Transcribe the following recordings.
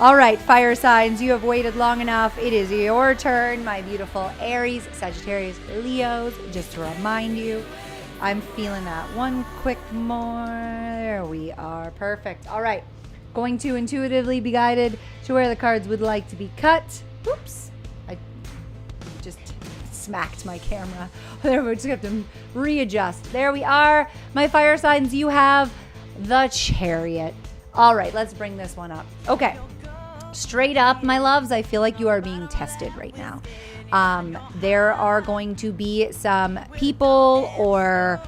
All right, fire signs, you have waited long enough. It is your turn, my beautiful Aries, Sagittarius, Leos. Just to remind you, I'm feeling that one quick more. There we are. Perfect. All right. Going to intuitively be guided to where the cards would like to be cut. Oops. I just smacked my camera. There, we just have to readjust. There we are. My fire signs, you have the Chariot. All right, let's bring this one up. Okay. Straight up, my loves, I feel like you are being tested right now. There are going to be some people or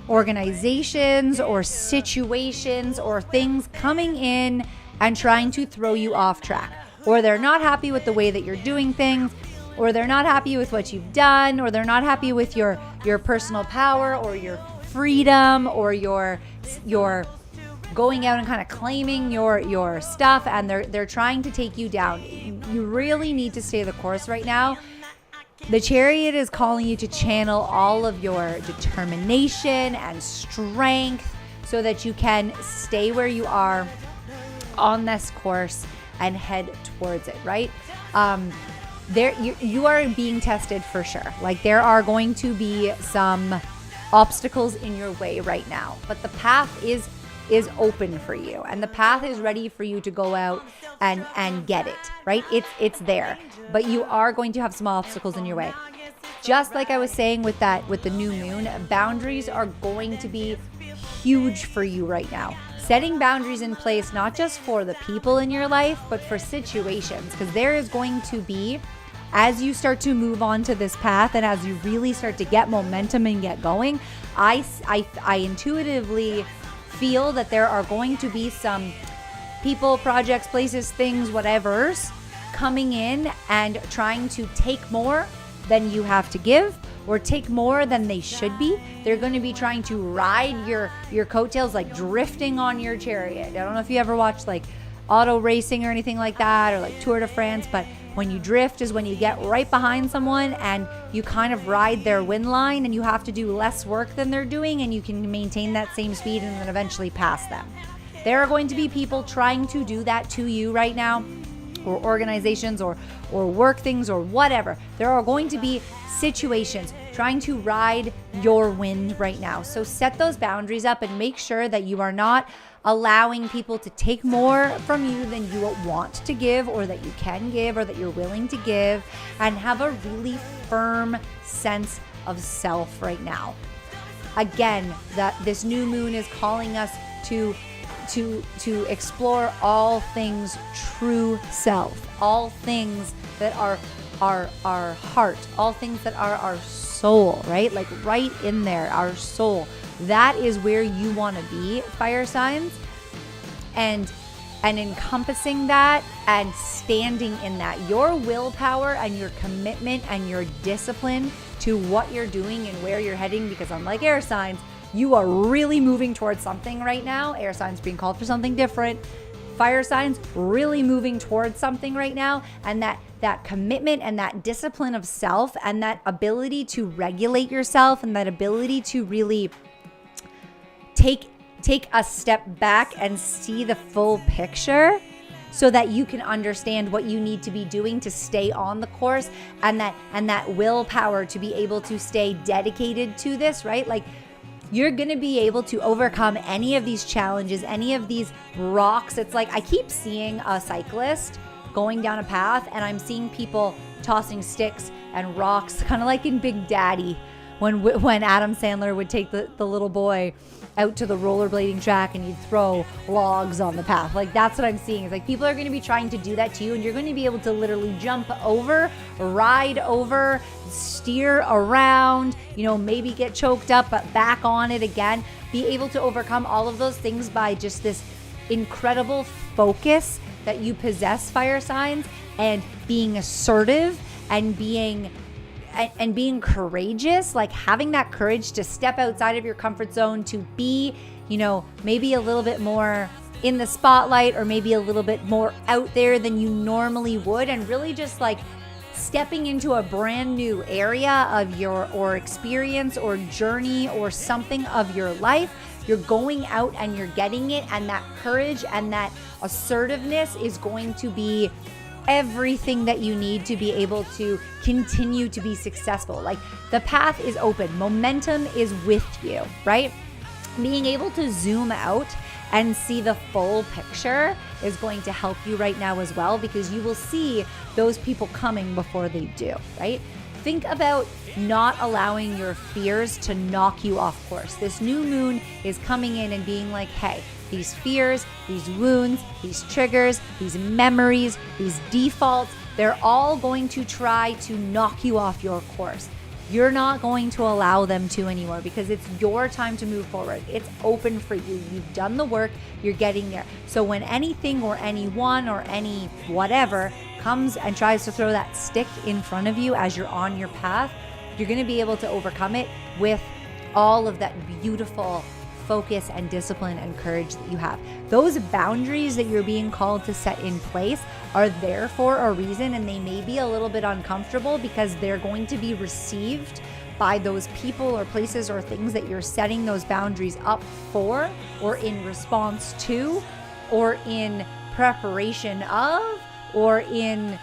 organizations or situations or things coming in and trying to throw you off track. Or they're not happy with the way that you're doing things, or they're not happy with what you've done, or they're not happy with your personal power or your freedom or your going out and kind of claiming your stuff, and they're trying to take you down. You really need to stay the course right now. The Chariot is calling you to channel all of your determination and strength so that you can stay where you are on this course and head towards it, right? You are being tested for sure. Like, there are going to be some obstacles in your way right now, but the path is open for you, and the path is ready for you to go out and get it, right? It's there, but you are going to have some obstacles in your way. Just like I was saying with the new moon, boundaries are going to be huge for you right now. Setting boundaries in place, not just for the people in your life, but for situations, because there is going to be, as you start to move on to this path and as you really start to get momentum and get going, I intuitively feel that there are going to be some people, projects, places, things, whatever's coming in and trying to take more than you have to give, or take more than they should be. They're going to be trying to ride your coattails, like drifting on your chariot. I don't know if you ever watched like auto racing or anything like that, or like Tour de France, but when you drift is when you get right behind someone and you kind of ride their wind line, and you have to do less work than they're doing, and you can maintain that same speed and then eventually pass them. There are going to be people trying to do that to you right now, or organizations or work things or whatever. There are going to be situations trying to ride your wind right now. So set those boundaries up and make sure that you are not allowing people to take more from you than you want to give, or that you can give, or that you're willing to give, and have a really firm sense of self right now. Again, that this new moon is calling us to explore all things true self, all things that are our heart, all things that are our soul, right? Like right in there, our soul. That is where you want to be, fire signs, and encompassing that and standing in that. Your willpower and your commitment and your discipline to what you're doing and where you're heading, because unlike air signs, you are really moving towards something right now. Air signs being called for something different. Fire signs really moving towards something right now, and that commitment and that discipline of self and that ability to regulate yourself and that ability to really take a step back and see the full picture so that you can understand what you need to be doing to stay on the course, and that willpower to be able to stay dedicated to this, right? Like, you're going to be able to overcome any of these challenges, any of these rocks. It's like I keep seeing a cyclist going down a path, and I'm seeing people tossing sticks and rocks, kind of like in Big Daddy when Adam Sandler would take the little boy out to the rollerblading track and you'd throw logs on the path. Like, that's what I'm seeing. It's like people are going to be trying to do that to you, and you're going to be able to literally jump over, ride over, steer around, maybe get choked up, but back on it again. Be able to overcome all of those things by just this incredible focus that you possess, fire signs, and being assertive and being courageous, like having that courage to step outside of your comfort zone, to be, maybe a little bit more in the spotlight, or maybe a little bit more out there than you normally would, and really just like stepping into a brand new area of your or experience or journey or something of your life You're going out and you're getting it, and that courage and that assertiveness is going to be everything that you need to be able to continue to be successful. Like, the path is open. Momentum is with you, right? Being able to zoom out and see the full picture is going to help you right now as well, because you will see those people coming before they do, right? Think about not allowing your fears to knock you off course. This new moon is coming in and being like, hey, these fears, these wounds, these triggers, these memories, these defaults, they're all going to try to knock you off your course. You're not going to allow them to anymore, because it's your time to move forward. It's open for you. You've done the work. You're getting there. So when anything or anyone or any whatever comes and tries to throw that stick in front of you as you're on your path, you're going to be able to overcome it with all of that beautiful focus and discipline and courage that you have. Those boundaries that you're being called to set in place are there for a reason, and they may be a little bit uncomfortable because they're going to be received by those people or places or things that you're setting those boundaries up for, or in response to, or in preparation of, or in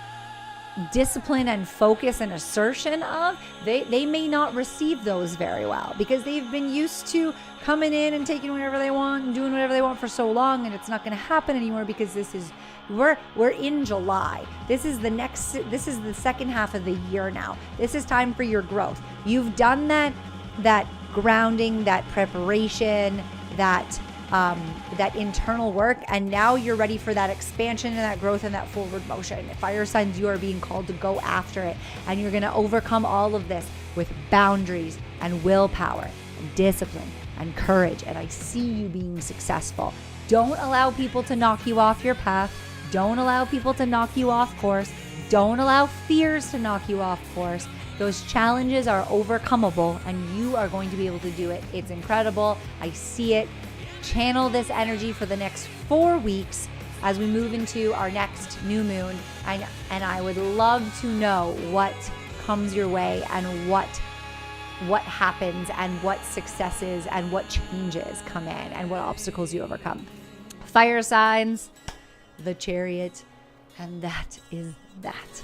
discipline and focus and assertion of. They may not receive those very well, because they've been used to coming in and taking whatever they want and doing whatever they want for so long, and it's not going to happen anymore, because we're in July. This is the second half of the year now. This is time for your growth. You've done that grounding, that preparation, that internal work, and now you're ready for that expansion and that growth and that forward motion. Fire signs, you are being called to go after it, and you're going to overcome all of this with boundaries and willpower and discipline and courage, and I see you being successful. Don't allow people to knock you off your path. Don't allow people to knock you off course. Don't allow fears to knock you off course. Those challenges are overcomeable, and you are going to be able to do it. It's incredible. I see it. Channel this energy for the next 4 weeks as we move into our next new moon, and I would love to know what comes your way and what happens and what successes and what changes come in and what obstacles you overcome. Fire signs, the Chariot, and that is that.